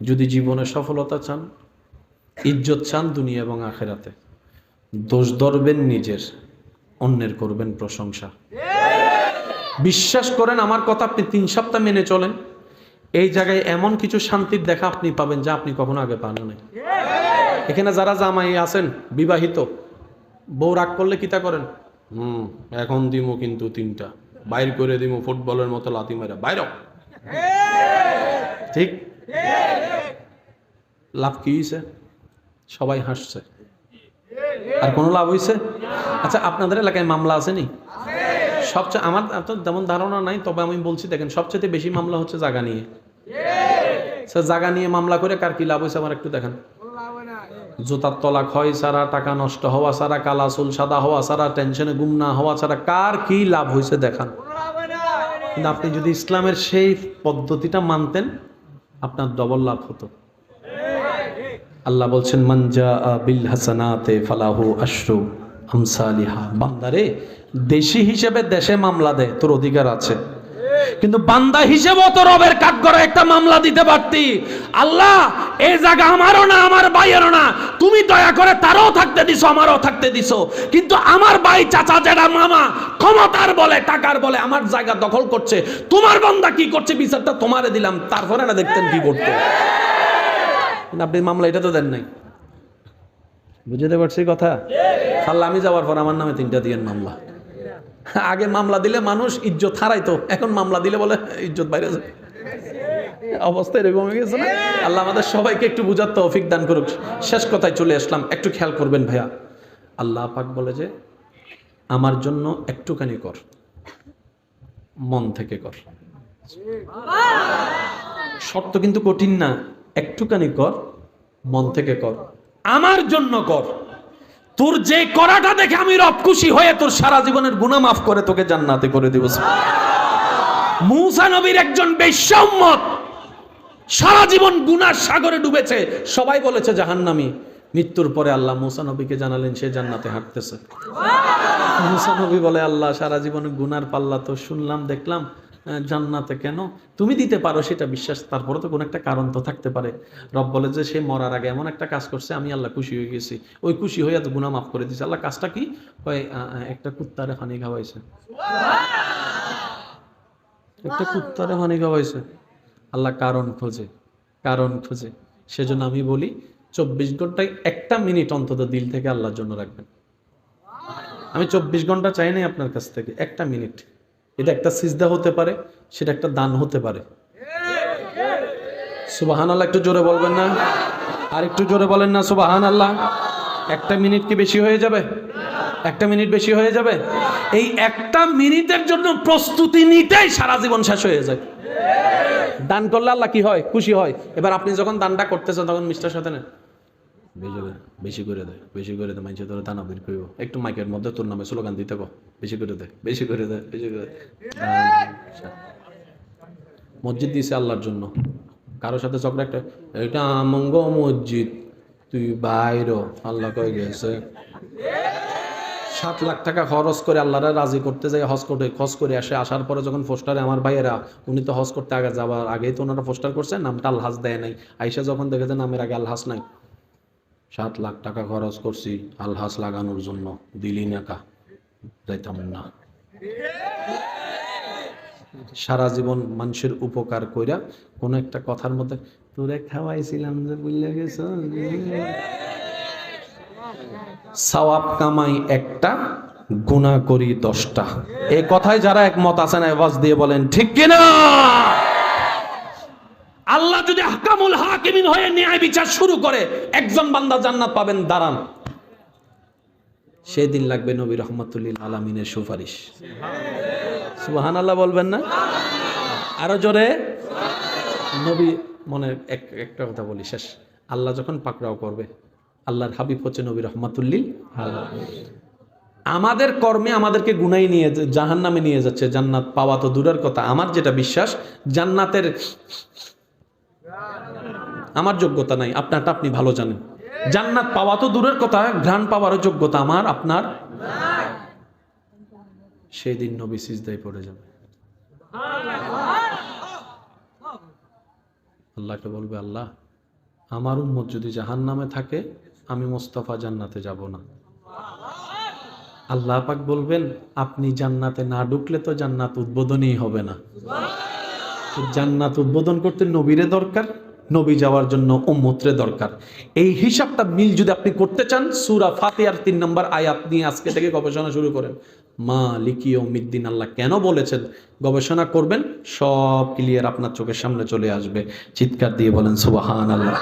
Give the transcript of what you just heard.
যদি জীবনে সফলতা চান, ইজ্জত চান দুনিয়া এবং আখেরাতে, দোষ ধরবেন নিজের, অন্যের করবেন প্রশংসা। বিশ্বাস করেন আমার কথা, আপনি 3 সপ্তাহ মেনে চলেন, এই জায়গায় এমন কিছু শান্তির দেখা আপনি পাবেন যা আপনি কখনো আগে পান নাই। এখানে যারা জামাই আছেন, বিবাহিত, বউ রাগ করলে কিতা করেন? এখন দিমু কিন্তু 3টা, বাইর করে দিমু ফুটবলের মতো লাথি মারা, বাইর। ঠিক? লাভ কি হয়েছে? সবাই হাসছে। আর কোনো লাভ হয়েছে? আচ্ছা, আপনাদের এলাকায় মামলা আসেনি? সবচেয়ে, আমার তেমন ধারণা নাই, তবে আমি বলছি, দেখেন সবচেয়ে বেশি মামলা হচ্ছে জায়গা নিয়ে। জায়গা নিয়ে মামলা করে কার কি লাভ হয়েছে আমার একটু দেখান। জুতার তলা ক্ষয় ছাড়া, টাকা নষ্ট হওয়া ছাড়া, কালা চুল সাদা হওয়া ছাড়া, টেনশনে গুম না হওয়া ছাড়া কার কি লাভ হয়েছে দেখান। কিন্তু আপনি যদি ইসলামের সেই পদ্ধতিটা মানতেন, আপনার ডবল লাভ হতো। আল্লাহ বলছেন, মান জাআ বিল হাসানাতে ফালাহু আশরু আমসালিহা। বান্দারে, দেশি হিসেবে দেশে মামলা দে, তোর অধিকার আছে, কিন্তু বান্দা হিসেবেও তো রবের কাঠগড়ায় একটা মামলা দিতে পারতি। আল্লাহ, এই জায়গা আমারও না, আমার ভাইয়েরও না, তুমি দয়া করে তারও থাকতে দিছো, আমারও থাকতে দিছো, কিন্তু আমার ভাই, চাচা, জেঠা, মামা ক্ষমতার বলে, টাকার বলে আমার জায়গা দখল করছে। তোমার বান্দা কি করছে বিচারটা তোমারে দিলাম, তারপরে না দেখতেন কি করতো। আপনি মামলা এটা তো দেন নাই। বুঝতে পারছি কথা? আল্লাহ, আমি যাওয়ার পর আমার নামে 3টা দিয়েন মামলা। আগে মামলা দিলে মানুষ ইজ্জত হারাইতো, এখন মামলা দিলে বলে ইজ্জত বাইরে যায়। অবস্থা এরকম হয়ে গেছে না? আল্লাহ আমাদের সবাইকে একটু বুঝার তৌফিক দান করুক। শেষ কথায় চলে আসলাম, একটু খেয়াল করবেন ভাইয়া। আল্লাহ পাক বলে যে, আমার জন্য একটুখানি কর, মন থেকে কর। শর্ত কিন্তু কঠিন না, একটুখানি কর, মন থেকে কর, আমার জন্য কর। তোর যে করাটা দেখে আমি রব খুশি হয়ে তোর সারা জীবনের গুনাহ মাফ করে তোকে জান্নাতে করে দিব। মূসা নবীর একজন বেশ্যা উম্মত, সারা জীবন গুনার সাগরে ডুবেছে, সবাই বলেছে জাহান্নামী। মৃত্যুর পরে আল্লাহ মূসা নবীকে জানালেন সে জান্নাতে হাঁটতেছে। মূসা নবী বলে, আল্লাহ, সারা জীবনে গুনার পাল্লা তো শুনলাম, দেখলাম, জান্নাতে কেন? তুমি দিতে পারো সেটা বিশ্বাস, তারপরে তো কোনো একটা কারণ তো থাকতে পারে। রব বলে যে সে মরার আগে এমন একটা কাজ করছে, আমি আল্লাহ খুশি হয়ে গেছি, ওই খুশি হয়ে তো গুনাহ মাফ করে দিয়েছে। আল্লাহ কাজটা কি? একটা কুত্তারে পানি খাওয়াইছে, একটা কুত্তারে পানি খাওয়াইছে। আল্লাহ কারণ খোঁজে, কারণ খোঁজে। সেজন্য আমি বলি, 24 ঘন্টায় 1টা মিনিট অন্তত দিল থেকে আল্লাহর জন্য রাখবেন। আমি 24 ঘন্টা চাই নাই আপনার কাছ থেকে, 1টা মিনিট। এটা একটা সিজদা হতে পারে, সেটা একটা দান হতে পারে। সুবহানাল্লাহ, একটু জোরে বলবেন না? আর একটু জোরে বলেন না সুবহানাল্লাহ। 1টা মিনিট কি বেশি হয়ে যাবে? 1টা মিনিট বেশি হয়ে যাবে? এই 1টা মিনিটের জন্য প্রস্তুতি নিতেই সারা জীবন শেষ হয়ে যায়। দান করলে আল্লাহ কি হয়? খুশি হয়। এবার আপনি যখন দানটা করতেছেন, তখন মিস্টার সাথে না, বেশি করে দে, বেশি করে দে, মাইছে তোর দানা বের করব, একটু মাইকের মধ্যে তোর নামে স্লোগান দিতে কো, বেশি করে দে, বেশি করে দে, বেশি করে দে। মসজিদ দিয়েছে আল্লাহর জন্য, কারোর সাথে ঝগড়া, একটা এটা আমঙ্গ মসজিদ, তুই বাইর, আল্লাহ কয়ে গেছে। 7 লাখ টাকা খরচ করে আল্লাহরা রাজি করতে যায়, হজ করে আসে। আসার পরে যখন পোস্টারে, আমার ভাইয়েরা, উনি তো হজ করতে আগে যাওয়ার আগেই তো ওনারা পোস্টার করছে, নামটা আলহাজ দেয় নাই। আইসা যখন দেখেছে নামের আগে আলহাজ নাই, 7 লাখ টাকা খরচ করছি আলহাজ লাগানোর জন্য, দিলি না কা, যাইতাম না। সারা জীবন মানুষের উপকার কইরা কোন একটা কথার মধ্যে, তোরে খাওয়াইছিলাম যে বুঝলে গেছ, সওয়াব কামাই 1টা, গুনাহ করি 10টা। এই কথায় যারা একমত আছেন আওয়াজ দিয়ে বলেন ঠিক কিনা? আল্লাহ যদি আহকামুল হাকিমিন হয়ে ন্যায় বিচার শুরু করে, একজন বান্দা জান্নাত পাবেন, দাঁড়ান। সেদিন লাগবে নবী রাহমাতুল লিল আলামিনের সুপারিশ। সুবহানাল্লাহ বলবেন না? আরো জোরে। নবী, মনে একটা কথা বলি, শেষ। আল্লাহ যখন পাকড়াও করবে, আল্লাহর হাবিব হচ্ছে নবী রাহমাতুল লিল আলামিন। আমাদের কর্মে আমাদেরকে গুনাই নিয়ে জাহান্নামে নিয়ে যাচ্ছে, জান্নাত পাওয়া তো দূরের কথা। আমার যেটা বিশ্বাস, জান্নাতের আমার যোগ্যতা নাই, আপনারটা আপনি ভালো জানেন। জান্নাত পাওয়া তো দূরের কথা, ঘ্রাণ পাওয়ারও যোগ্যতা আমার আপনার নাই। সেই দিন নবী সিজদায় পড়ে যাবে, আল্লাহকে বলবে, আল্লাহ আমার উম্মত যদি জাহান্নামে থাকে আমি মোস্তফা জান্নাতে যাব না। আল্লাহ পাক বলবেন আপনি জান্নাতে না ঢুকলে তো জান্নাত উদ্বোধনই হবে না। জান্নাত উদ্বোধন করতে নবীরে দরকার, নবী যাওয়ার জন্য উম্মতরে দরকার। এই হিসাবটা মিল যদি আপনি করতে চান, সূরা ফাতিহার 3 নম্বর আয়াত নিয়ে আজকে থেকে গবেষণা শুরু করেন। মালিকি ইয়াউমিদ্দিন আল্লাহ কেন বলেছেন, গবেষণা করবেন, সব ক্লিয়ার আপনার চোখের সামনে চলে আসবে। চিৎকার দিয়ে বলেন সুবহানাল্লাহ।